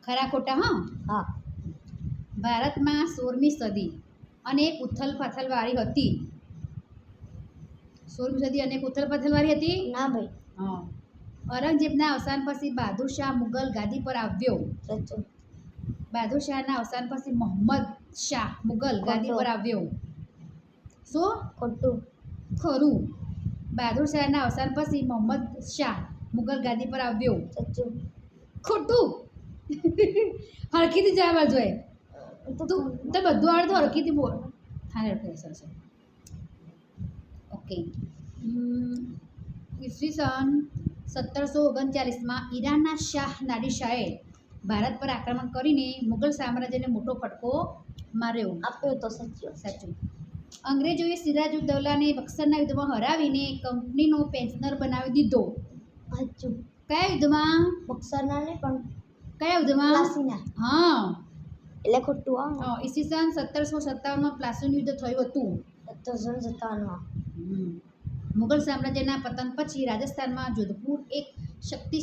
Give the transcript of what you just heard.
ખરા ખોટા? હા. ભારતમાં 16મી સદી અનેક ઉથલપાથલવાળી હતી. 16મી સદી અનેક ઉથલપાથલવાળી હતી. ના ભાઈ. હા. ઔરંગઝેબના અવસાન પછી બહાદુર શાહ મુગલ ગાદી પર આવ્યો. સાચું. બહાદુર શાહના અવસાન પછી મોહમ્મદ શાહ મુગલ ગાદી પર આવ્યો. શું? ખોટું. ખરું. બહાદુર શાહના અવસાન પછી મોહમ્મદ શાહ મુગલ ગાદી પર આવ્યો. સાચું. ખોટું. હરખીથી જવાબ જોઈએ. તું તો બધું આવડે તો હરખીથી બોલ. હા પ્રેશર છે. ઓકે. ઈસવીસન 1739માં ઈરાનના શાહ નાદિર શાહે ભારત પર આક્રમણ કરીને મુગલ સામ્રાજ્યને મોટો ફટકો માર્યો. આપ્યો તો સાચું. સાચું. અંગ્રેજોએ સિરાજુદ્દૌલાને બક્સરના યુદ્ધમાં હરાવીને કંપનીનો પેન્શનર બનાવી દીધો. સાચું. કયા યુદ્ધમાં? બક્સરના ને પણ કયા યુદ્ધમાં? પ્લાસીના. હા. એટલે ખોટું. હા. ઈસવીસન 1757માં પ્લાસીનું યુદ્ધ થયું હતું. 1757માં. મુગલ સામ્રાજ્યના પતન પછી રાજસ્થાનમાં જોધપુર એક શક્તિ